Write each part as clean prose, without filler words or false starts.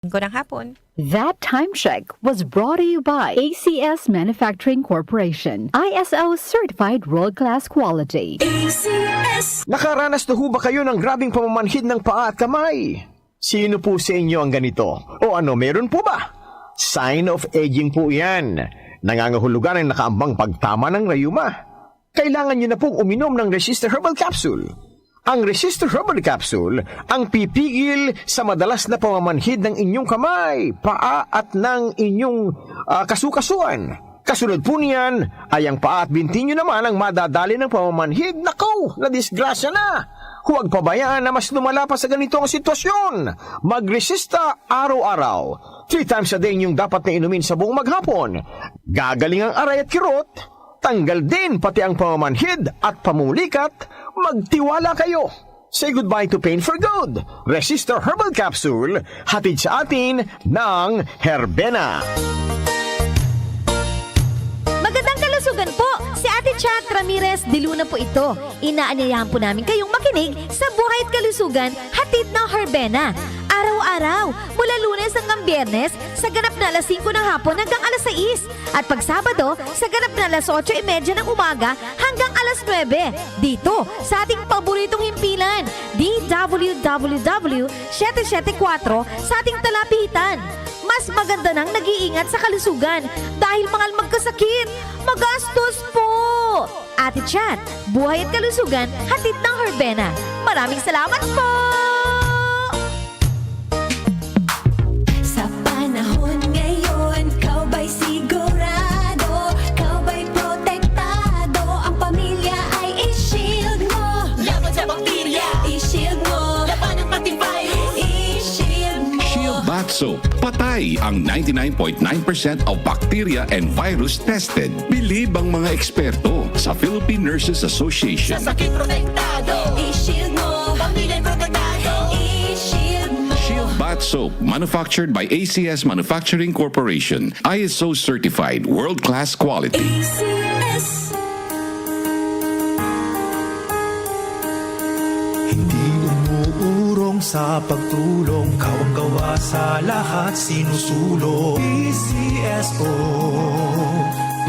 Magandang hapon. That time check was brought to you by ACS Manufacturing Corporation, ISO certified world-class quality. Nakaranas na ho ba kayo ng grabing pamamanhid ng paa at kamay? Sino po sa inyo ang ganito? O ano, meron po ba? Sign of aging po yan. Nangangahulugan ang nakaambang pagtama ng rayuma. Kailangan nyo na pong uminom ng Resistor Herbal Capsule. Ang Resistor Herbal Capsule ang pipigil sa madalas na pamamanhid ng inyong kamay, paa at ng inyong kasukasuan. Kasunod po niyan ay ang paa at binti nyo naman ang madadali ng pamamanhid. Nakaw, na disgrasya na! Huwag pabayaan na mas lumala pa sa ganitong sitwasyon. Magresista araw-araw. 3 times a day niyong dapat na inumin sa buong maghapon. Gagaling ang aray at kirot. Tanggal din pati ang pamamanhid at pamulikat. Magtiwala kayo. Say goodbye to pain for good. Resistor Herbal Capsule, hatid sa atin ng Herbena. Magandang kalusugan po! Si Ate Chat Ramirez de Luna po ito. Inaanyayahan po namin kayong makinig sa Buhay at Kalusugan, hatid ng Herbena. Araw-araw, mula Lunes hanggang Biyernes, sa ganap na alas 5 ng hapon hanggang alas 6. At pag Sabado, sa ganap na alas 8:30 ng umaga hanggang alas 9. Dito, sa ating paboritong himpilan, DWWW 774 sa ating talapitan. Mas maganda nang nag-iingat sa kalusugan dahil mahal magkasakit. Magastos po! Ate Chat, Buhay at Kalusugan, hatid ng Herbena. Maraming salamat po! Sa panahon ngayon, kau ba'y sigurado? Kau ba'y protektado? Ang pamilya ay i-shield mo. Laban sa bakterya, i-shield mo. Laban ng pati virus, i-shield mo. Shield Bath Soap. Patay ang 99.9% of bacteria and virus tested. Bilib ang mga eksperto sa Philippine Nurses Association. Sa sakit protektado, i-shield mo. Pamilya protektado, i-shield mo. Shield Bath Soap, manufactured by ACS Manufacturing Corporation. ISO certified, world-class quality. ACS. Hindi umuurong sa pagtulong, kawang-gawa sa lahat sinusulong. PCSO,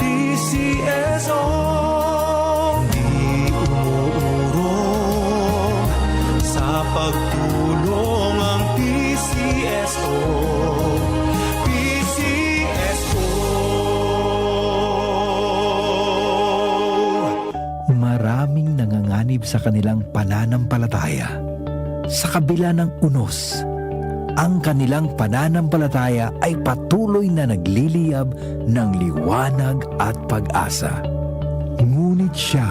PCSO. Hindi umuurong sa pagtulong ang PCSO. PCSO. Maraming nanganganib sa kanilang pananampalataya. Sa kabila ng unos, ang kanilang pananampalataya ay patuloy na nagliliyab ng liwanag at pag-asa. Ngunit siya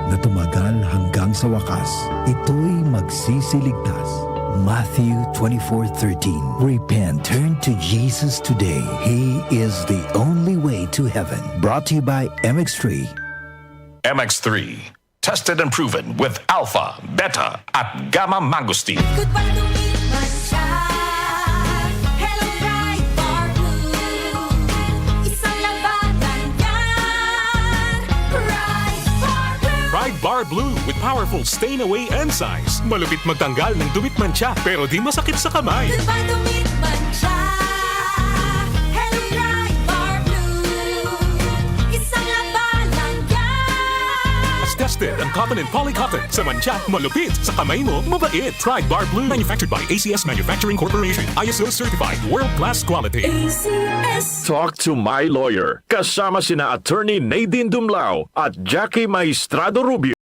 na tumagal hanggang sa wakas, ito'y magsisiligtas. Matthew 24:13. Repent, turn to Jesus today. He is the only way to heaven. Brought to you by MX3. MX3, tested and proven with alpha, beta, at gamma mangosteen. Goodbye to midnight shine. Hello, bright bar blue. Isang labanan yan. Bright bar blue. Pride Bar Blue with powerful stain-away enzymes. Malupit magtanggal ng dumit mancha pero di masakit sa kamay. Goodbye to midnight shine. Hello, bright bar blue. Isang labanan yan. As tested ang cotton and polycotton. Sa mancha, malupit. Sa kamay mo, mabait. Pride Bar Blue. Manufactured by ACS Manufacturing Corporation. ISO certified. World-class quality. ACS. Talk to my lawyer. Kasama sina Attorney Nadine Dumlao at Jackie Maestrado Rubio.